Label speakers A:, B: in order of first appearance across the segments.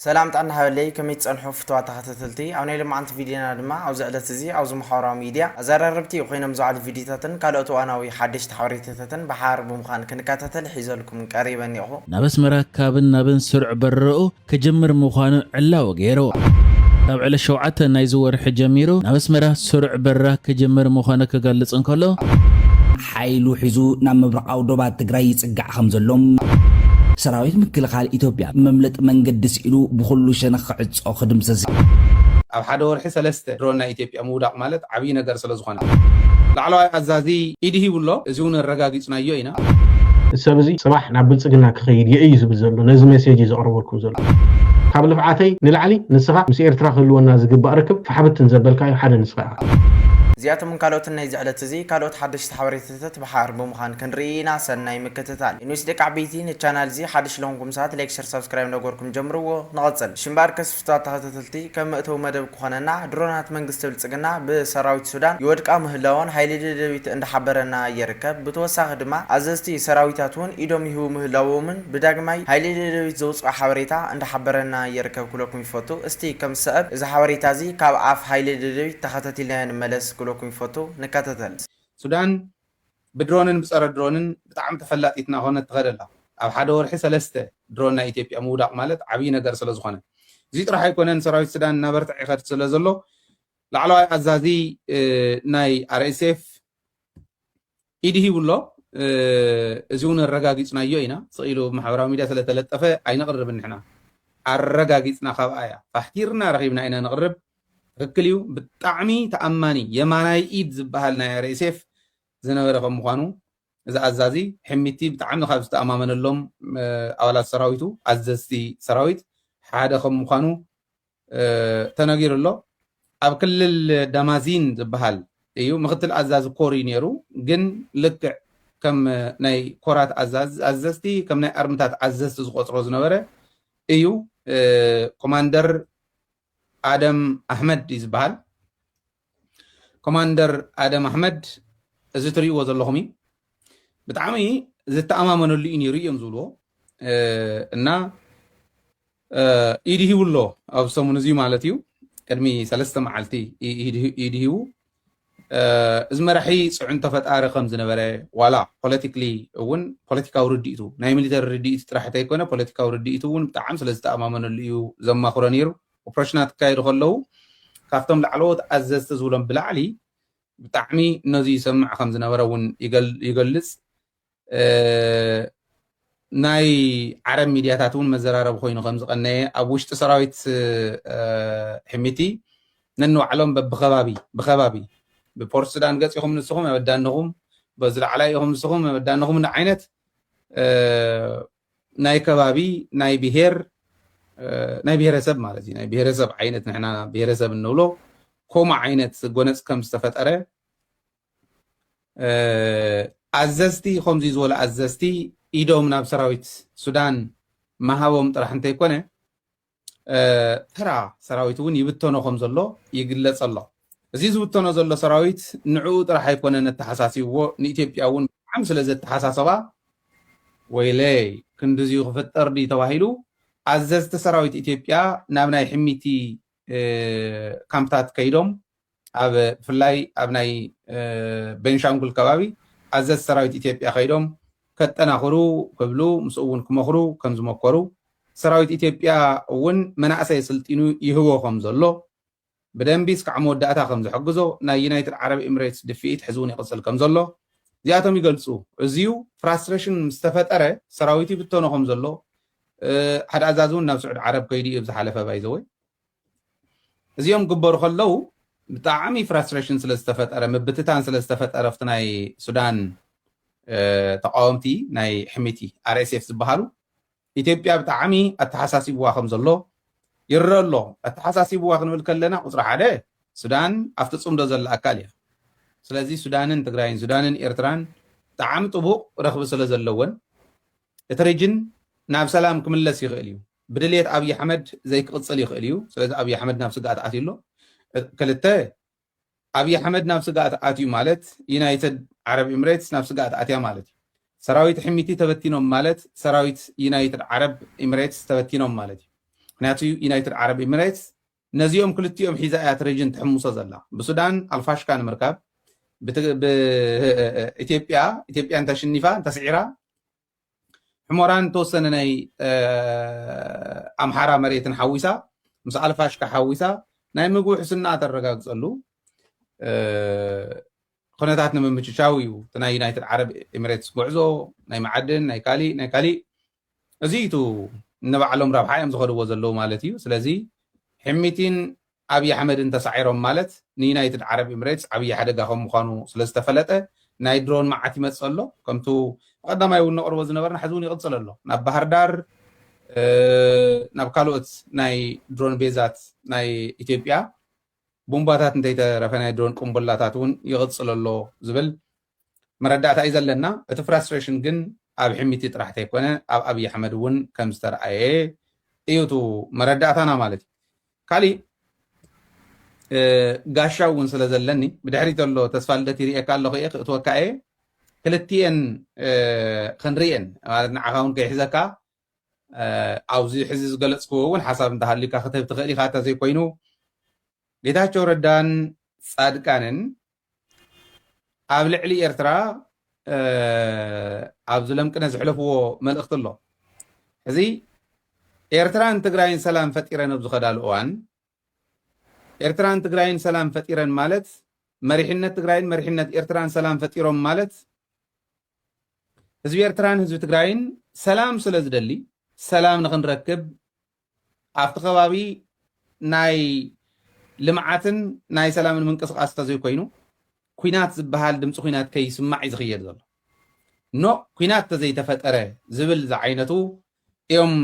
A: سلام تعنا حوالي كمية صنحو فتوى تحتتلتي أو نيلم عن فيديونا دما أو زعلت زي أو زمحورا ميديا أزار ربتي وخينا مزعل فيديوتاتن كالوتو أنا ويحدش تحوريتاتن بحار بمخان كنكاتتل حيزولكم قريبا يخو
B: نابس مراكابن نابن سرع برئو كجمر مخانو علا وغيرو تابع لشوعة نايزور حجاميرو نابس مرا سرع برا كجمر مخانو كغالص انكولو
C: حيلو حيزو نام مبرقاو دوبات تግራይ ይጽጋዕ ከምዘሎም ሰራዊት ምክልኻል ኢትዮጵያ መምለጥ መንገድ ሲሉ ብኹሉ ሸነኽ ዕጾ ክድምሰስ
D: ኣብ ሓደ ወርሒ ሰለስተ ድሮና ኢትዮጵያ ምውዳቕ ማለት ዓብይ ነገር ስለ ዝኾነ ላዕለዋይ ኣዛዚ ኢድሂ ብሎ እዚውን ረጋጊጽናዮ ኢና
E: ሰብዚ ጽባሕ ናብ ብልጽግና ክኸይድ የእዩ ዝብል ዘሎ ነዚ ሜሴጅ ዘቕርበልኩም ዘሎ ካብ ልፍዓተይ ንላዕሊ ንስኻ ምስ ኤርትራ ክህልወና ዝግባእ ርክብ ፈሓብትን ዘበልካዮ ሓደ ንስኻ
A: زيادة من كالوت الناي زعلت زي كالوت حدش تحوريتات بحار بمخان كنرينا سناي مكتتال إنوس ديك عبيتين الچانال زي حدش لونكم ساعات لايك شير سبسكرايب نقولكم جمرو نغطل شمبار كسف تحتتلتي كم اتو مدب كخاننا درونات منقست بلصقنا بسراويت السودان يودق مهلاون هايلي دبيت اند حبرنا يركب بتوسع خدمه عززتي سراويتاتون ايدوم يهو مهلاومن بداغماي هايلي دبيت زوص حوريتا اند حبرنا يركب كلكم يفوتو استي كم سبب اذا حوريتا زي كاب عف هايلي دبيت تحتتي لين ملس كلكم فوتو نكاتتل
D: سودان بدرونن بصره درونن بتعم تفلاطيتنا هونه تغدلا ኣብ ሓደ ወርሒ ሰለስተ ድሮና ኢትዮጵያ ምውዳቕ ማለት ዓብይ ነገር ስለ ዝኾነ እዚ ጥራሕ ኣይኮነን ሰራዊት ሱዳን ናበርትዕ ይኸድ ስለ ዘሎ ላዕለዋይ ኣዛዚ ናይ RSF ኢድሂ ብሎ እዚውን ረጋጊጽናዮ ኢና ጽኢሉ ማሕበራዊ ሚድያ ስለተለጠፈ ኣይነቕርብን ንሕና ኣረጋጊጽና ካብኣያ ፋሕቲርና ረኺብና ኢና ነቕርብ ትክክል እዩ ብጣዕሚ ተኣማኒ የማናይ ኢድ ዝበሃል ናይ RSF ዝነበረ ከም ምዃኑ እዚ ኣዛዚ ሕሚቲ ብጣዕሚ ካብ ዝተኣማመነሎም ኣባላት ሰራዊቱ ኣዘዝቲ ሰራዊት ሓደ ከም ምዃኑ ተነጊሩ ኣሎ ኣብ ክልል ዳማዚን ዝበሃል እዩ ምክትል ኣዛዚ ኮሪ ነይሩ ግን ልክዕ ከም ናይ ኮራት ኣዘዝቲ ከም ናይ ኣርምታት ኣዘዝቲ ዝቆፅሮ ዝነበረ እዩ ኮማንደር آدم أحمد يزبال كوماندر آدم أحمد زتري وزلهمي بتعامي زت أمامنا اللي إني ريم زولو إننا إيدي هو الله أو سمونزي مالتيو كرمي سلسة معلتي إيدي هو إزمرحي سعون تفت آرقم زنبرة ولا politically ون politica ورديتو ناي ميليتر رديت راح تيكونه politica ورديتو ون بتعام سلسة أمامنا اللي زم خرانيرو وبرشنات كايرو خلو كافتم لعلوت أززت زولم بلعلي بتعمي نزي سمع خمس نورون يقلص ناي عرب ميدياتاتون مزرارة بخوينو خمس قناة أبوش تسراويت حميتي ننو علم بخبابي ببورسدان قص يخم نسخهم يبدانهم بزر علي يخم نسخهم يبدانهم من عينت ناي كبابي ناي بهير ናይ ብሄረሰብ ማለት እዩ ናይ ብሄረሰብ ዓይነት ንሕና ብሄረሰብ እንብሎ ኮማ ዓይነት ጎነፅ ከም ዝተፈጠረ ኣዘዝቲ ከምዚ ዝበሉ ኣዘዝቲ ኢዶም ናብ ሰራዊት ሱዳን መሃቦም ጥራሕ እንተይኮነ ተራ ሰራዊት እውን ይብተኖ ከም ዘሎ ይግለጽ ኣሎ እዚ ዝብተኖ ዘሎ ሰራዊት ንዕኡ ጥራሕ ኣይኮነን ተሓሳሲብዎ ንኢትዮጵያ እውን ብጣዕሚ ስለ ዘተሓሳሰባ ወይለይ ክንድዚኡ ክፍጠር ዲ ተባሂሉ أززت سراويت إثيوبيا نابناي حميتي كامبتات كيدوم أب فلاي أبناي بنشانغول كبابي أززت سراويت إثيوبيا كيدوم كتنا خرو قبلو مسؤون كمخرو كنز مكرو سراويت إثيوبيا ون مناعسة يسلطينو يهوو خمزلو بدن بيس كعمود داتا خمز حجزو نا يونايتد عرب إماراتس دفيت حزوني قصل كمزلو زياتهم يقلصو زيو فرستريشن مستفدره سراويتي بتونو خمزلو حد أزازون نفس عرب كيدي إبز حلفة بايزوي زيهم قبر خلو بتعامي فرستريشن سلستفت أرى مبتتان سلستفت أرفت ناي سودان تقاومتي ناي حميتي RSF زبهالو إثيوبيا بتعامي التحساسي بواخم زلو يرى الله التحساسي بواخم بالكلنا أصرح عليه سودان أفتتصم دزل أكاليا سلازي سودان تقراين سودان إيرتران تعامي طبوق رخب سلزلون يترجن ناب سلام كملس يخليو بدليت أبي أحمد زي قصة يخليو سلازي أبي أحمد نفس قاعد أتيلو كلته أبي أحمد نفس قاعد أتيو مالت يونايتد عرب إماراتس نفس قاعد أتيا مالت سراويت حميتي تبتينهم مالت سراويت يونايتد عرب إماراتس تبتينهم مالت ምክንያቱ ዩናይትድ ዓረብ ኤሚሬትስ ነዚኦም ክልቲኦም ሒዛ እያ ትሬጅን ትሕምሶ ዘላ ብሱዳን ኣልፋሽካ ንምርካብ ብኢትዮጵያ እንተሽኒፋ እንተስዒራ ሕሞራን ተወሰነ ናይ ኣምሓራ መሬትን ሓዊሳ ምስ ኣልፋሽካ ሓዊሳ ናይ ምግቢ ሕስና ተረጋግፀሉ ኩነታት ንምምችቻው እዩ ናይ ዩናይትድ ዓረብ ኤሚሬትስ ጉዕዞ ናይ መዓድን ናይ ካሊእ እዚ ቱ ንባዕሎም ረብሓ እዮም ዝኸድዎ ዘለዉ ማለት እዩ ስለዚ ሕሚቲን ኣብይ ኣሕመድን ተሳዒሮም ማለት ንዩናይትድ ዓረብ ኤሚሬትስ ዓብይ ሓደጋ ከም ምዃኑ ስለዝተፈለጠ ናይ ድሮን መዓት ይመፅእ ኣሎ ከምቱ ቀዳማይ እውን ነቕርቦ ዝነበርና ሕዚ እውን ይቕፅል ኣሎ ናብ ባህር ዳር ናብ ካልኦት ናይ ድሮን ቤዛት ናይ ኢትዮጵያ ቦምባታት እንተይተረፈ ናይ ድሮን ቁምቡላታት እውን ይቕፅል ኣሎ ዝብል መረዳእታ እዩ ዘለና እቲ ፍራስትሬሽን ግን ኣብ ሕሚቲ ጥራሕቲ ኣይኮነ ኣብ ኣብይ ኣሕመድ እውን ከም ዝተረኣየ እዩ ቱ መረዳእታና ማለት እዩ ካሊእ ጋሻ እውን ስለ ዘለኒ ብድሕሪት ኣሎ ተስፋ ልደት ይርአካ ኣለኹ እየ ክእትወካ እየ ክልቲአን ክንርአን ማለት ንዓኻ እውን ከይሕዘካ ኣብዚ ሕዚ ዝገለፅክዎ እውን ሓሳብ እንተሃሊካ ክትህብ ትኽእል ኢኻ እንተዘይኮይኑ ጌታቸው ረዳን ጻድቃንን ኣብ ልዕሊ ኤርትራ ኣብ ዝለምቅነ ዝሕለፍዎ መልእኽቲ ኣሎ እዚ ኤርትራን ትግራይን ሰላም ፈጢረን ኣብ ዝኸዳሉ እዋን ኤርትራን ትግራይን ሰላም ፈጢረን ማለት መሪሕነት ትግራይን መሪሕነት ኤርትራን ሰላም ፈጢሮም ማለት ህዝቢ ኤርትራን ህዝቢ ትግራይን ሰላም ስለ ዝደሊ ሰላም ንኽንረክብ ኣብቲ ከባቢ ናይ ልምዓትን ናይ ሰላምን ምንቅስቃስ ተዘይኮይኑ ኩናት ዝበሃል ድምፂ ኩናት ከይስማዕ እዩ ዝኽየድ ዘሎ ኖ ኩናት ተዘይተፈጠረ ዝብል ዝዓይነቱ እዮም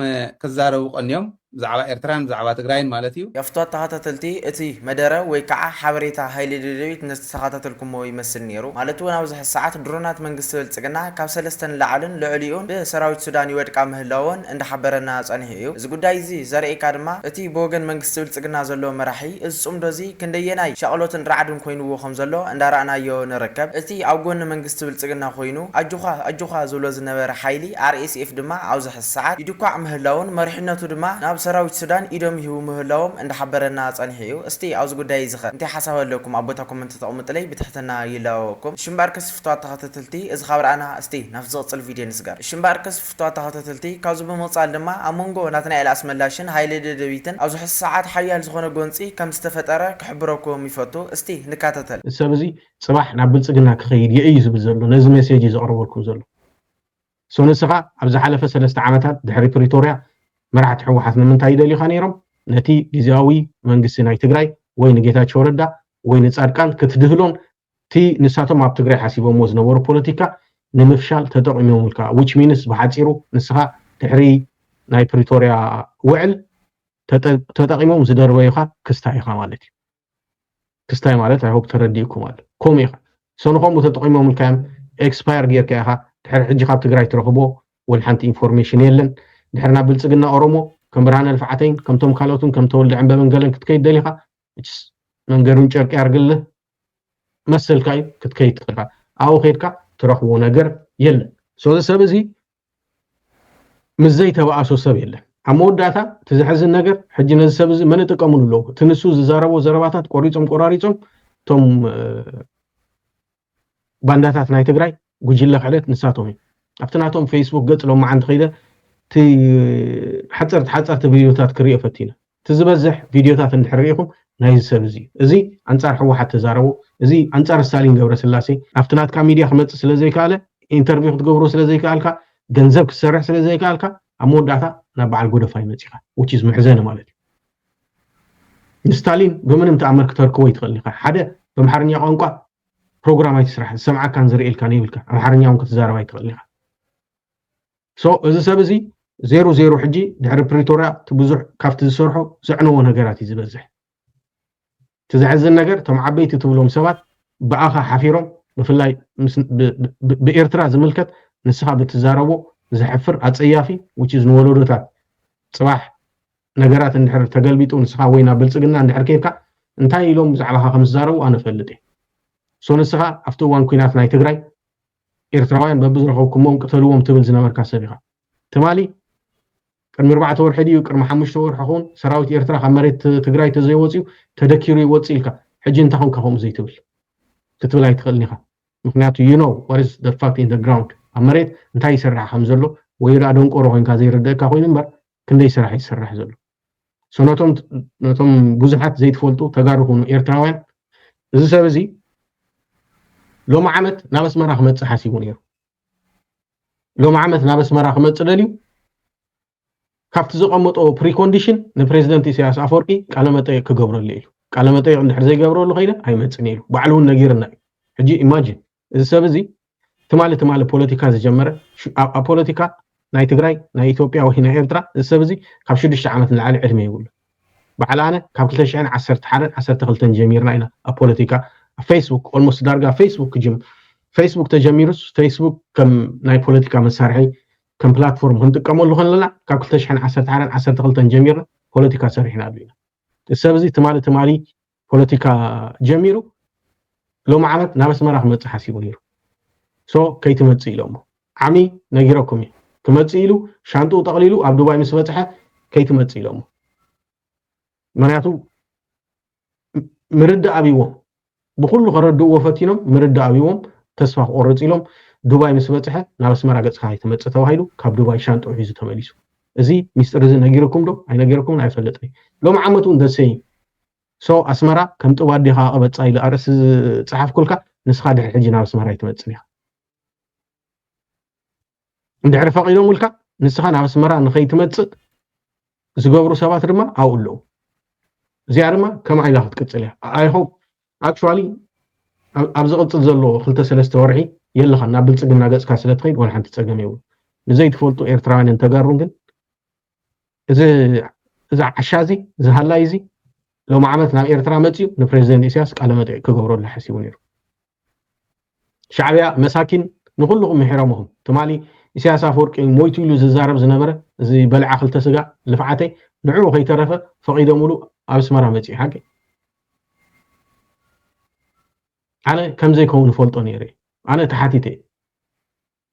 D: ክዛረቡ ቀንዮም ብዛዕባ ኤርትራን ብዛዕባ ትግራይን ማለት እዩ
A: የፍቷት ተኸታተልቲ እቲ መደረ ወይ ከዓ ሓበሬታ ሃይሊ ደደቢት ነቲ ተኸታተልኩሞ ይመስል ነይሩ ማለት እውን ኣብዚ ሰዓት ድሮናት መንግስቲ ብልፅግና ካብ 3 ንላዕልን ልዕሊኡን ብሰራዊት ሱዳን ይወድቃ ምህላውን እንዳሓበረና ፀኒሑ እዩ እዚ ጉዳይ እዚ ዘርእየካ ድማ እቲ ብወገን መንግስቲ ብልፅግና ዘሎ መራሒ እዚ ፅምዶ እዚ ክንደየናይ ሸቕሎትን ራዕድን ኮይኑዎ ከም ዘሎ እንዳረኣናዮ ንርከብ እቲ ኣብ ጎኒ መንግስቲ ብልፅግና ኮይኑ ኣጁኻ ዝብሎ ዝነበረ ሓይሊ RSF ድማ ኣብዚ ሰዓት ይድኳዕ ምህላውን መሪሕነቱ ድማ ናብ ሰራዊት ሱዳን ኢዶም ይህቡ ምህላዎም እንዳሓበረና ፀኒሑ እዩ እስቲ ኣብዚ ጉዳይ እዚ እንታይ ሓሳብ ኣለኩም ኣብ ቦታ ኮመንት ተቐምጡለይ ብትሕትና ይለዋወኩም ሽምባር ከስፍቷት ተኸታተልቲ እዚ ኻብርኣና እስቲ ናብ ዝቕፅል ቪድዮ ንስጋር ሽምባር ከስፍቷት ተኸታተልቲ ካብዚ ብምቕፃል ድማ ኣብ መንጎ ናትና ኤልያስ መላሽን ሃይሊ ደደቢትን ኣብዚ ሕዚ ሰዓት ሓያል ዝኾነ ጎንፂ ከም ዝተፈጠረ ክሕብረኩም ይፈቱ እስቲ ንካተተል
E: ሰብ እዚ ፅባሕ ናብ ብልፅግና ክኸይድ የእዩ ዝብል ዘሎ ነዚ ሜሴጅ ዘቕርበልኩም ዘሎ ሶንስኻ ኣብ ዝሓለፈ 3 ዓመታት ድሕሪ ፕሪቶርያ መራሕቲ ሕወሓት ንምንታይ ይደልዩኻ ነይሮም ነቲ ጊዜያዊ መንግስቲ ናይ ትግራይ ወይ ንጌታቸው ረዳ ወይ ንጻድቃን ክትድህሎን እቲ ንሳቶም ኣብ ትግራይ ሓሲቦምዎ ዝነበሩ ፖለቲካ ንምፍሻል ተጠቒሞምልካ which means ብሓፂሩ ንስኻ ድሕሪ ናይ ፕሪቶርያ ውዕል ተጠቒሞም ዝደርበዩኻ ክስታይ ኢኻ ማለት እዩ ክስታይ ማለት ኣይሆፕ ተረዲእኩም ኣሎ ከምኡ ኢኻ ሶንኾም ተጠቒሞምልካ ኤክስፓየር ጌርካ ኢኻ ድሕሪ ሕጂ ካብ ትግራይ ትረኽቦ ወል ሓንቲ ኢንፎርሜሽን የለን ድሕርና ብልፅግና ኦሮሞ ከም ብርሃነ ልፍዓተይን ከምቶም ካልኦትን ከም ተወልደ ዕንበበን ገለን ክትከይድ ደሊኻ መንገዱን ጨርቂ ያርግልህ መሰልካ እዩ ክትከይድ ትኽእልካ ኣብኡ ከይድካ ትረኽቦ ነገር የለን ሶ ሰብ እዚ ምስ ዘይተባኣሶ ሰብ የለን ኣብ መወዳእታ እቲ ዝሕዝን ነገር ሕጂ ነዚ ሰብ እዚ መን ይጥቀሙሉ ኣለዉ እቲ ንሱ ዝዛረቦ ዘረባታት ቆራሪፆም እቶም ባንዳታት ናይ ትግራይ ጉጅለ ክዕለት ንሳቶም እዩ ኣብቲ ናቶም ፌስቡክ ገፅ ሎማዓንቲ ከይደ እቲ ሓፀርቲ ቪድዮታት ክሪኦ ፈቲና እቲ ዝበዝሕ ቪድዮታት እንድሕሪኢኹም ናይ ሰብ እዚ ኣንጻር ሕወሓት ተዛረቡ እዚ ኣንጻር ስታሊን ገብረስላሴ ኣብቲ ናትካ ሚድያ ክመፅእ ስለዘይከኣለ ኢንተርቪው ክትገብሮ ስለዘይከኣልካ ገንዘብ ክትሰርሕ ስለዘይከኣልካ ኣብ መወዳእታ ናብ በዓል ጎደፋ ይመፂኻ which is ምሕዘነ ማለት እዩ ንስታሊን ብምንም ተኣምር ክተርክቦ ይትኽእል ኢኻ ሓደ በምሓርኛ ቋንቋ ፕሮግራም ኣይትስራሕ ዝሰምዓካን ዝርእልካን ይብልካ ኣምሓርኛ እውን ክትዛረባ ይትኽእል ኢኻ ሶ እዚ ሰብ እዚ 00 ሕጂ ድሕሪ ፕሪቶርያ ብዙሕ ካብቲ ዝሰርሖ ዘዕነዎ ነገራት እዩ ዝበዝሕ ትዝሕዝን ነገር እቶም ዓበይቲ ትብሎም ሰባት ብኣኻ ሓፊሮም ብፍላይ ብኤርትራ ዝምልከት ንስኻ ብትዛረቦ ዝሕፍር ኣፀያፊ which is ንወለዶታት ፅባሕ ነገራት እንድሕር ተገልቢጡ ንስኻ ወይ ናብ ብልፅግና እንድሕር ከይድካ እንታይ ኢሎም ብዛዕባኻ ከም ዝዛረቡ ኣነ ፈልጥ እየ ሶ ንስኻ ኣብቲ እዋን ኩናት ናይ ትግራይ ኤርትራውያን በብዝረኸብኩሞም ቅተልዎም ትብል ዝነበርካ ሰብ ኢኻ ትማሊ ቅድሚ 4 ወርሒ ድዩ ቅድሚ 5 ወርሒ ኹን ሰራዊት ኤርትራ ካብ መሬት ትግራይ ተዘይወፅዩ ተደኪሩ ይወፅ ኢልካ ሕጂ እንታይ ኾንካ ከምኡ ዘይትብል ክትብል ኣይትኽእልኒ ኢኻ ምክንያቱ you know what is the fact in the ground ኣብ መሬት እንታይ ይስራሕ ከም ዘሎ ወይ ዳ ደንቆሮ ኮይንካ ዘይርድእካ ኮይኑ እምበር ክንደይ ስራሕ ይስራሕ ዘሎ ነቶም ብዙሓት ዘይትፈልጡ ተጋሩ ኹኑ ኤርትራውያን እዚ ሰብ እዚ ሎሚ ዓመት ናብ ኣስመራ ክመፅእ ሓሲቡ ነይሩ ሎሚ ዓመት ናብ ኣስመራ ክመፅእ ደልዩ ካብቲ ዝቐመጦ ፕሪኮንዲሽን ንፕሬዚደንት ኢሳያስ ኣፈወርቂ ቃለ መጠይቅ ክገብረሉ ኢሉ ቃለ መጠይቅ እንድሕር ዘይገብረሉ ኸይደ ኣይመፅን ኢሉ ባዕሉ እውን ነጊርና እዩ ሕጂ ኢማጂን እዚ ሰብ እዚ ትማሊ ፖለቲካ ዝጀመረ ኣብ ፖለቲካ ናይ ትግራይ ናይ ኢትዮጵያ ወይ ናይ ኤርትራ እዚ ሰብ እዚ ካብ 6 ዓመት ንላዕሊ ዕድመ ይብሉ በዓል ኣነ ካብ 2011-12 ጀሚርና ኢና ኣብ ፖለቲካ ኣብ ፌስቡክ ኦልሞስት ዳርጋ ፌስቡክ ተጀሚሩስ ፌስቡክ ከም ናይ ፖለቲካ መሳርሒ ከም ፕላትፎርም ክንጥቀመሉ ከለና ካብ 2011-12 ጀሚርና ፖለቲካ ሰሪሕና ኣለና እዚ ሰብ እዚ ትማሊ ፖለቲካ ጀሚሩ ሎሚ ዓመት ናብ ኣስመራ ክመፅእ ሓሲቡ ነይሩ ሶ ከይትመፅእ ኢሎሞ ዓሚ ነጊረኩም እዩ ክመፅእ ኢሉ ሻንጡኡ ጠቕሊሉ ኣብ ዱባይ ምስ በፅሐ ከይትመፅእ ኢሎሞ ምክንያቱ ምርዳእ ኣቢቦም ብኩሉ ከረድእዎ ፈቲኖም ምርዳእ ኣቢቦም ተስፋ ክቆርፅ ኢሎም ዱባይ ምስ በፅሐ ናብ ኣስመራ ገፅካ ኣይትመፅእ ተባሂሉ ካብ ዱባይ ሻንጡኡ ሒዙ ተመሊሱ እዚ ሚስጥር እዚ ነጊረኩም ዶ ኣይነጊረኩም ኣይፈለጥኒ ሎሚ ዓመት እውን ደሰይ ሶ ኣስመራ ከም ጥዋድ ዲኻ ቀበፃ ኢሉ ኣርእሲ ፅሓፍ ኩልካ ንስኻ ድሕሪ ሕጂ ናብ ኣስመራ ኣይትመፅን ኢኻ እንድሕሪ ፈቒዶም ውልካ ንስኻ ናብ ኣስመራ ንኸይትመፅእ ዝገብሩ ሰባት ድማ ኣብኡ ኣለዉ እዚኣ ድማ ከመይ ኢላ ክትቅፅል እያ ኣይ ሆፕ ኣክቹዋሊ ኣብ ዝቕፅል ዘሎ 2-3 ወርሒ የለኻ ናብ ብልፅግና ገፅካ ስለ ትኸይድ ወላ ሓንቲ ፀገም የብሉ ንዘይትፈልጡ ኤርትራውያን ተጋሩን ግን እዚ ዓሻ እዚ እዚ ሃላይ እዚ ሎሚ ዓመት ናብ ኤርትራ መፅዩ ንፕሬዚደንት ኢሳያስ ቃለ መጠይቅ ክገብረሉ ሓሲቡ ነይሩ ሻዕብያ መሳኪን ንኩልኩም ምሕረምኹም ትማሊ ኢሳያስ ኣፈወርቂ ሞይቱ ኢሉ ዝዛረብ ዝነበረ እዚ በልዓ 2 ስጋ ልፍዓተይ ንዕኡ ከይተረፈ ፈቒዶምሉ ኣብ ኣስመራ መፅዩ ሓቂ ኣነ ከምዘይከውን ፈልጦ ነይረ ኣነ ተሓቲተ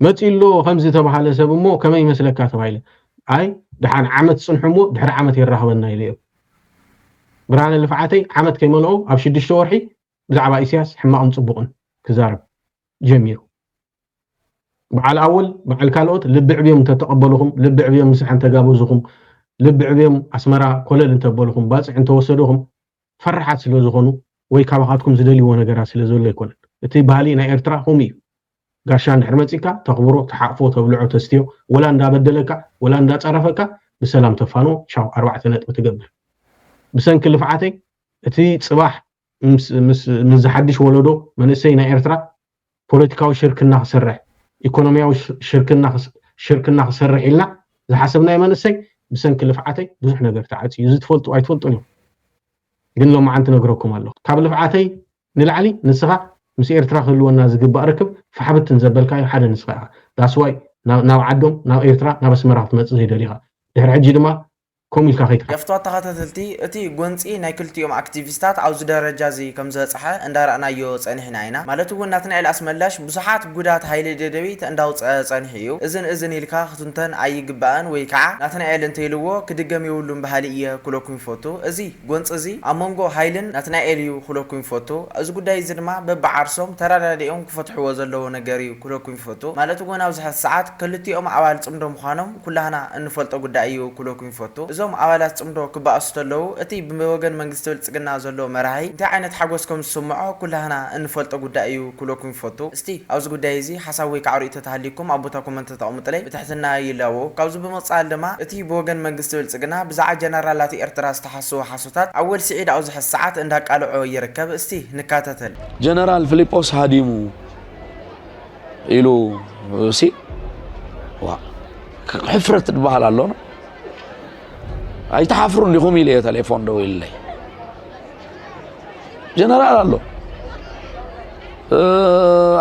E: መፅኢሎ ከምዚ ተባሃለ ሰብ እሞ ከመይ ይመስለካ ተባሂለ ኣይ ድሓን ዓመት ፅንሑ እሞ ድሕሪ ዓመት ይራኸበና ኢለ እዮም ብርሃነ ልፍዓተይ ዓመት ከይመልኦ ኣብ 6 ወርሒ ብዛዕባ ኢሳያስ ሕማቕን ፅቡቕን ክዛረብ ጀሚሩ በዓል ኣወል በዓል ካልኦት ልቢ ዕብዮም እንተተቐበልኹም ልቢ ዕብዮም ምስሕ እንተጋበዝኹም ልቢ ዕብዮም ኣስመራ ኮለል እንተበልኹም ባፅዕ እንተወሰድኹም ፈርሓት ስለ ዝኾኑ ወይ ካባኻትኩም ዝደልይዎ ነገራት ስለ ዘሎ ኣይኮነን እቲ ባህሊ ናይ ኤርትራ ኹም እዩ ጋሻ እንድሕር መፂካ ተኽብሮ ተሓቅፎ ተብልዖ ተስትዮ ወላ እንዳበደለካ ወላ እንዳፀረፈካ ብሰላም ተፋኖ ቻው 4 ነጥቢ ትገብር ብሰንኪ ልፍዓተይ እቲ ፅባሕ ምስ ዝሓድሽ ወለዶ መንእሰይ ናይ ኤርትራ ፖለቲካዊ ሽርክና ክሰርሕ ኢኮኖሚያዊ ሽርክና ክሰርሕ ኢልና ዝሓሰብናይ መንእሰይ ብሰንኪ ልፍዓተይ ብዙሕ ነገር ተዓፅዩ እዚ ትፈልጡ ኣይትፈልጡን እዮም ግን ሎም ዓንቲ ነግረኩም ኣለኹ ካብ ልፍዓተይ ንላዕሊ ንስኻ ምስ ኤርትራ ክህልወና ዝግባእ ርክብ ፈሓብትን ዘበልካዮ ሓደ ንስኻ ኢኻ ዳስዋይ ናብ ዓዶም ናብ ኤርትራ ናብ ኣስመራ ክትመፅእ ዘይደሊኻ ድሕሪ ሕጂ ድማ كوميل كاخيت
A: يفتو تخاتلتي اتي غونصي ناي كلتيوم اكتيفيستات او درجه زي كم زصحه اندارنا يو صنحنا عينا مالتو وناتنا ال اسملاش بصحات غدات هايل ددبيت انداو صنحيو اذن يلكا خطنتن ايغبان وي كع ناتنا ال انتيلو كدغم يولم بحاليه كلوكم فوتو ازي غونص ازي امونغو هايلن ناتنا اليو كلوكم فوتو از غداي زدما ببعرسوم تراداديون كفتحو زلو نغري كلوكم فوتو مالتو غناو زحات ساعات كلتيوم عوال صمدوم خانم كلنا انفلطو غدايو كلوكم فوتو زوم عوالات صمدو كباستلو اتي بوغن منغست بلصقنا زلو مراحي انت عينت حغوسكم سمعو كلنا انفلطو غدايو كلوكم فوتو استي اوز غداي زي حساوي كعري تتحليكم ابوتاكم انت تقومطلي بتحتنا يلاو كاوز بمصال لما اتي بوغن منغست بلصقنا بزع جنرالات ارترا استحسو حسوتات اول سعيد اوز الساعات اندا قالعو يركب استي نكاتتل
F: جنرال فيليبوس هاديمو إلو سي وا حفرت البحال اللون أي تحفرون لهم إليه تليفون دو إليه جنرال الله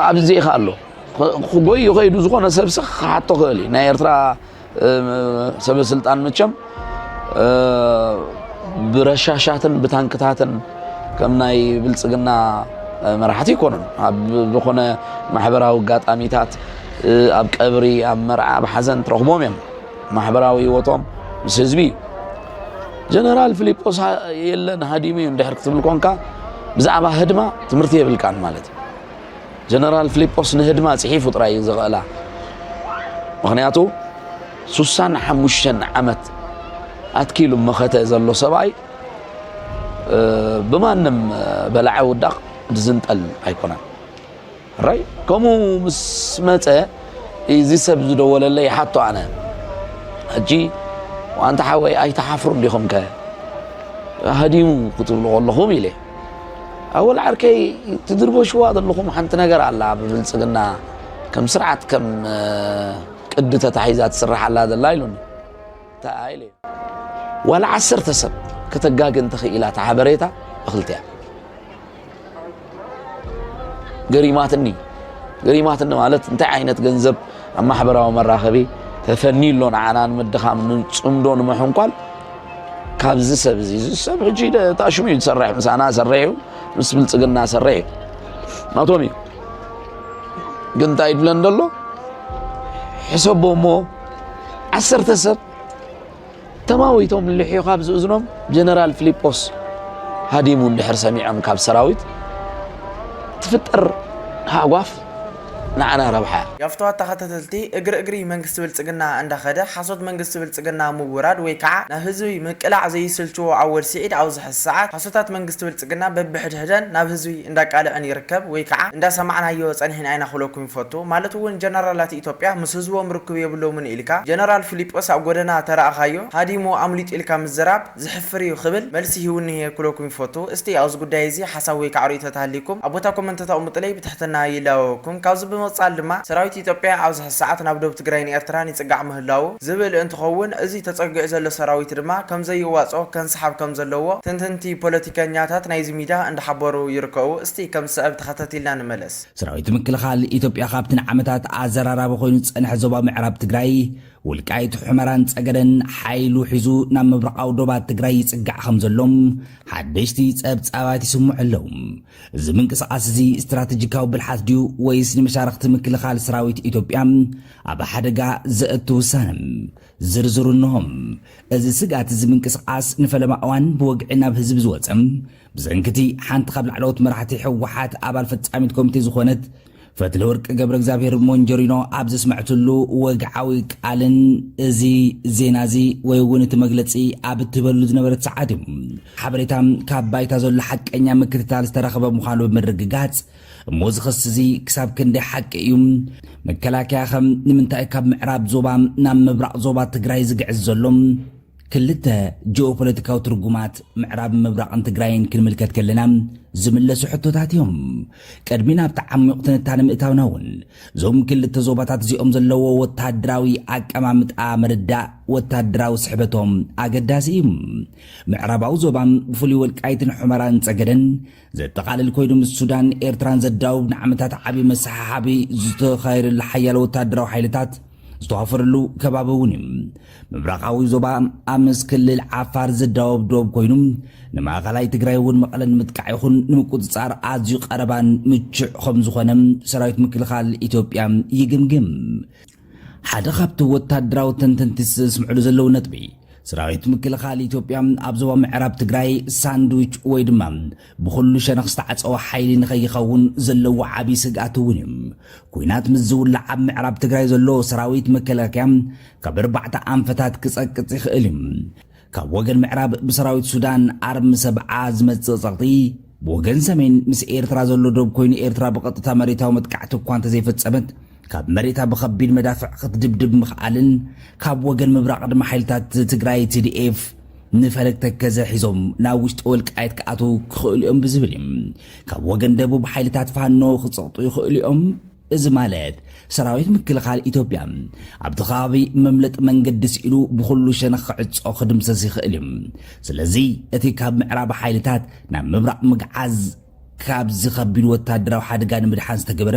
F: عبزي خالو خوي يخي دوزقنا سبسخ حتى خالي نايرترا سب سلطان متشم برشاشاتن بتانكتاتن كم ناي بلصقنا مرحتي يكونن بخونه محبراوي قاطاميتات اب قبري اب مرعى بحزن ترخموم يم محبراوي وطم ምስ ህዝቢ ጀነራል ፊሊጶስ የለን ሃዲሙ እንድሕር ክትብል ኮንካ ብዛዕባ ህድማ ትምህርቲ የብልካን ማለት ጀነራል ፊሊጶስ ንህድማ ጽሒፉ ጥራይ ዝኽእላ ምክንያቱ 65 ዓመት ኣትኪሉ መኸተ ዘሎ ሰብኣይ ብማንም በላዕ ውዳቕ ዝንጠል ኣይኮነን ራይ ከምኡ ምስ መፀ እዚ ሰብ ዝደወለለይ ሓቶ ኣነ ሕጂ ዋንታ ሓወይ ኣይተሓፍሩ እንዲኹም ከ ሃዲሙ ክትብሉ ከለኹም ኢለ ኣወል ዓርከይ ትድርበሽዋ ዘለኹም ሓንቲ ነገር ኣላ ብብልፅግና ከም ስርዓት ከም ቅዲ ተታሒዛ ትስራሕ ኣላ ዘላ ኢሉኒ ተኣኢለ ዋላ 10 ሰብ ከተጋግን ትኽኢላ ተሓበሬታ እኽልትያ ገሪማትኒ ማለት እንታይ ዓይነት ገንዘብ ኣብ ማሕበራዊ መራኸቢ ተፈኒሎ ንዓና ንምድኻም ንፅምዶ ንምሕንኳል ካብዚ ሰብ እዚ ሰብ ሕጂ ታሽሙ እዩ ዝሰርሕ ምሳና ሰሪሑ ምስ ብልፅግና ሰሪሑ ናቶም እዩ ግን እንታይ ይድለን ደሎ ሕሰቦ እሞ 10 ሰብ ተማዊቶም ልሕዮ ካብ ዝእዝኖም ጀነራል ፊሊጶስ ሃዲሙ እንድሕር ሰሚዖም ካብ ሰራዊት ትፍጠር ሃጓፍ ንዓና ረብሓ
A: ያፍተዋት ተኸታተልቲ እግሪ መንግስቲ ብልጽግና እንዳኸደ ሓሶት መንግስቲ ብልጽግና ምውራድ ወይ ከዓ ናብ ህዝቢ ምቅላዕ ዘይስልችዎ ኣወል ስዒድ ኣብ ዝሕዝ ሰዓት ሓሶታት መንግስቲ ብልጽግና በብሕድሕደን ናብ ህዝቢ እንዳቃልዕን ይርከብ ወይ ከዓ እንዳሰማዕናዮ ፀኒሕና ኢና ክብለኩም ይፈቱ ማለት እውን ጀነራላት ኢትዮጵያ ምስ ህዝቦም ርክብ የብሎምን ኢልካ ጀነራል ፊሊጶስ ኣብ ጎደና ተረኣኻዮ ሃዲሙ ኣምሊጥ ኢልካ ምዝራብ ዝሕፍር እዩ ክብል መልሲ ይሁን ክብለኩም ይፈቱ እስቲ ኣብዚ ጉዳይ እዚ ሓሳብ ወይ ከዓ ርእይቶ ተሃሊኩም ኣብ ቦታ ኮመንት ተቕምጡለይ ብትሕትና ይላወኩም ካብዚ ወጻል ድማ ሰራዊት ኢትዮጵያ ኣብ ዝሕ ሰዓት ናብ ደቡብ ትግራይን ኤርትራን ይጽጋዕ ምህላው ዝብል እንትኸውን እዚ ተጸግዕ ዘሎ ሰራዊት ድማ ከም ዘይዋጾ ከንሰሓብ ከም ዘለዎ ትንትንቲ ፖለቲከኛታት ናይዚ ሚድያ እንዳሓበሩ ይርከቡ እስቲ ከም ሰዓብ ተኸታቲልና ንመለስ
C: ሰራዊት ምክልኻል ኢትዮጵያ ካብትን ዓመታት ኣዘራራቢ ኮይኑ ዝጸንሐ ዞባ ምዕራብ ትግራይ ውልቃይት ሕመራን ጸገደን ሓይሉ ሒዙ ናብ ምብራቃዊ ዶባት ትግራይ ይጽጋዕ ከም ዘሎም ሓደሽቲ ጸብጻባት ይስምዑ ኣለዉ እዚ ምንቅስቓስ እዚ ስትራቴጂካዊ ብልሓት ድዩ ወይስ ንመሻርክቲ ምክልኻል ሰራዊት ኢትዮጵያ ኣብ ሓደጋ ዘእቱ ውሳነ ዝርዝሩ እንሆም እዚ ስጋት እዚ ምንቅስቓስ ንፈለማ እዋን ብወግዒ ናብ ህዝቢ ዝወፀም ብዘንክቲ ሓንቲ ካብ ላዕለዎት መራሕቲ ሕወሓት ኣባል ፈጻሚት ኮሚቴ ዝኾነት ፈትለ ወርቅ ገብረ እግዚአብሔር ሞንጀሪኖ ኣብ ዝስማዕትሉ ወግዓዊ ቃልን እዚ ዜና እዚ ወይ እውን እቲ መግለፂ ኣብ እትበሉ ዝነበረት ሰዓት እዩ ሓበሬታ ካብ ባይታ ዘሎ ሓቀኛ ምክትታል ዝተረኸበ ምዃኑ ብምርግጋጽ እሞ ዝኸስ እዚ ክሳብ ክንደይ ሓቂ እዩ መከላከያ ከም ንምንታይ ካብ ምዕራብ ዞባ ናብ ምብራቕ ዞባ ትግራይ ዝግዕዝ ዘሎም ክልተ ጂኦፖለቲካዊ ትርጉማት ምዕራብ ምብራቕን ትግራይን ክንምልከት ከለና ዝምለሱ ሕቶታት እዮም ቀድሚና ብተዓሚቕ ትንታነ ምእታውና እውን ዞም ክልተ ዞባታት እዚኦም ዘለዎ ወታደራዊ ኣቀማምጣ መርዳእ ወታደራዊ ስሕበቶም ኣገዳሲ እዩ ምዕራባዊ ዞባ ብፍሉይ ወልቃይትን ሕመራን ጸገደን ዘጠቓልል ኮይኑ ምስ ሱዳን ኤርትራን ዘዳውብ ንዓመታት ዓብዪ መሰሓሓቢ ዝተኻየደሉ ሓያሎ ወታደራዊ ሓይልታት ዝተዋፈረሉ ከባቢ እውን እዩ ምብራቃዊ ዞባ ኣምስ ክልል ዓፋር ዝዳወብ ዶብ ኮይኑ ንማእኸላይ ትግራይ እውን መቐለን ምጥቃዕ ይኹን ንምቁፅጻር ኣዝዩ ቀረባን ምቹዕ ከም ዝኾነ ሰራዊት ምክልኻል ኢትዮጵያ ይግምግም ሓደ ካብቲ ወታደራዊ ተንተንቲ ዝስምዕሉ ዘለው ነጥቢ ሰራዊት ምክልኻል ኢትዮጵያ ኣብ ዞባ ምዕራብ ትግራይ ሳንድዊች ወይ ድማ ብኩሉ ሸነኽ ዝተዓፀወ ሓይሊ ንኸይኸውን ዘለዎ ዓብዪ ስግኣት እውን እዩ ኩናት ምስ ዝውላዕ ኣብ ምዕራብ ትግራይ ዘሎ ሰራዊት መከላከያ ካብ 4 ኣንፈታት ክጸቅጽ ይኽእል እዩ ካብ ወገን ምዕራብ ብሰራዊት ሱዳን ኣርሚ ሰብዓ ዝመጽእ ጸቕጢ ብወገን ሰሜን ምስ ኤርትራ ዘሎ ዶብ ኮይኑ ኤርትራ ብቐጥታ መሬታዊ መጥቃዕቲ እኳ እንተዘይፈጸመት ካብ መሬታ ብኸቢድ መዳፍዕ ክትድብድብ ምኽኣልን ካብ ወገን ምብራቕ ድማ ሓይልታት ትግራይ TDF ንፈለግ ተከዘ ሒዞም ናብ ውሽጢ ወልቃይት ክኣትዉ ክኽእሉ እዮም ብዝብል እዩ ካብ ወገን ደቡብ ሓይልታት ፋኖ ክጸቕጡ ይኽእሉ እዮም እዚ ማለት ሰራዊት ምክልኻል ኢትዮጵያ ኣብቲ ከባቢ መምለጥ መንገዲ ስኢሉ ብኩሉ ሸነኽ ክዕጾ ክድምሰስ ይኽእል እዩ ስለዚ እቲ ካብ ምዕራብ ሓይልታት ናብ ምብራቕ ምግዓዝ ካብዚ ከቢድ ወታደራዊ ሓደጋ ንምድሓን ዝተገበረ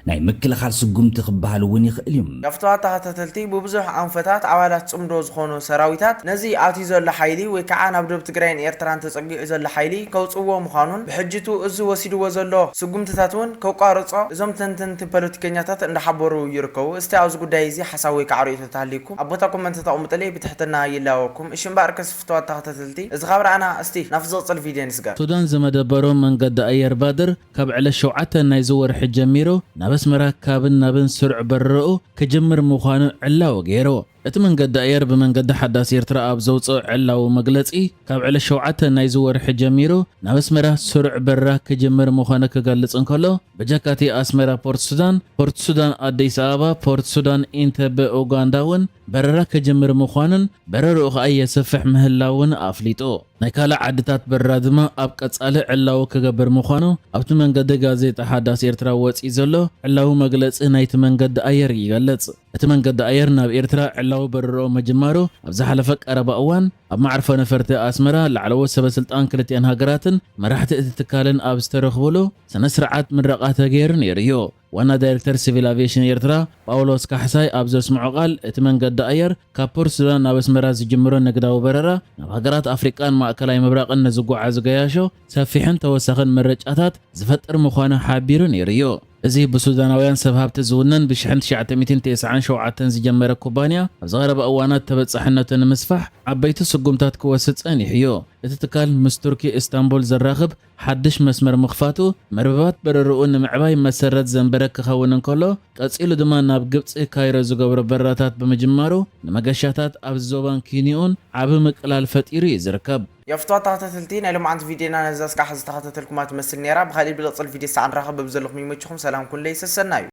C: ናይ ምክልኻል ስጉምቲ ክበሃል እውን ይኽእል እዩ
A: የፍትዋታ ተተልቲ ብብዙሕ አንፈታት አባላት ጽምዶ ዝኾኑ ሰራዊታት ነዚ አቲ ዘሎ ሓይሊ ወይ ከዓ ናብ ደቡብ ትግራይን ኤርትራን ተጸጊዑ ዘሎ ሓይሊ ከውጽዎ ምዃኑን ብሕጅቱ እዚ ወሲድዎ ዘሎ ስጉምትታት እውን ከቋርጾ እዞም ተንተንቲ ፖለቲከኛታት እንዳሓበሩ ይርከቡ እስቲ ኣብዚ ጉዳይ እዚ ሓሳብ ወይ ከዓ ርእይቶ ተሃልይኩም ኣቦታ ኮመንት ተቀምጥልይ ብትሕትና ይላወኩም እሽምባር ከስፍትዋታ ተተልቲ እዚ ኸብራና እስቲ ናብ ዝቕጽል ቪድዮ ንስገር
B: ሱዳን ዝመደበሮ መንገዲ ኣየር ባድር ካብ ዕለት 7 ናይ ዝወርሒ ጀሚሩ ናብ ኣስመራ ካብን ናብን ስሩዕ በረኡ ክጅምር ምዃኑ ዕላው ገይሩ እቲ መንገዲ ኣየር ብመንገዲ ሓዳስ ኤርትራ ኣብ ዘውፅኦ ዕላው መግለጺ ካብ ዕለት 7 ናይ ዝወርሒ ጀሚሩ ናብ ኣስመራ ስሩዕ በረራ ክጅምር ምዃኑ ክገልጽ እንከሎ በጃካቲ ኣስመራ ፖርት ሱዳን ኣዲስ ኣበባ ፖርት ሱዳን ኢንተቤ ኡጋንዳ እውን በረራ ክጅምር ምዃኑን በረርኡ ከዓ የሰፍሕ ምህላውን ኣፍሊጡ ናይ ካልእ ዓድታት በረራ ድማ ኣብ ቀጻሊ ዕላው ክገብር ምዃኑ ኣብቲ መንገዲ ጋዜጣ ሓዳስ ኤርትራ ወፂ ዘሎ ዕላው መግለጺ ናይቲ መንገዲ ኣየር ይገልጽ እቲ መንገዲ ኣየር ናብ ኤርትራ ዕላው በረርኡ መጅማሩ ኣብ ዝሓለፈ ቀረባ እዋን ኣብ ማዕርፎ ነፈርቲ ኣስመራ ላዕለዎት ሰበስልጣን ክልቲአን ሃገራትን መራሕቲ እቲ ትካልን ኣብ ዝተረኽብሉ ስነ ስርዓት ምረቓ ተገይሩ ነይሩ እዩ ዋና ዳይሬክተር ሲቪል አቪዬሽን ኤርትራ ጳውሎስ ካሕሳይ ኣብ ዘስምዖ ቃል እቲ መንገዲ ኣየር ካብ ፖርት ሱዳን ናብ ኣስመራ ዝጅምሮ ንግዳዊ በረራ ናብ ሃገራት ኣፍሪቃን ማእከላዊ ምብራቕን ንዝጓዓዙ ገያሾ ሰፊሕን ተወሳኺን መረጫታት ዝፈጥር ምዃኑ ሓቢሩ ነይሩ እዩ እዚ ብሱዳናውያን ሰብ ሃብቲ ዝውነን ብ1997 ዝጀመረ ኩባንያ ኣብ ዝቐረበ እዋናት ተበጻሕነቱ ንምስፋሕ ዓበይቲ ስጉምታት ክወስድ ጸኒሑ እዩ እቲ ትካል ምስ ቱርኪ ኢስታንቡል ዘራኽብ ሓድሽ መስመር ምኽፋቱ መርበባት በረርኡ ንምዕባይ መሰረት ዘንበረ ክኸውን እንከሎ ቀጺሉ ድማ ናብ ግብፂ ካይሮ ዝገብሮ በረራታት ብምጅማሩ ንመገሻታት ኣብ ዞባን ኪኒኡን ዓብ ምቅላል ፈጢሩ እዩ ዝርከብ
A: የፍትዋታ ተተልቲ ናይ ልምዓንቲ ቪድዮና ነዛስካ ሓዝ ተኸታተልኩማ ትመስል ነይራ ብኻሊእ ብልቕጽል ቪድዮ ሰዓን ራኸብ ብዘለኹም ይመችኹም ሰላም ኩለይ ሰሰና እዩ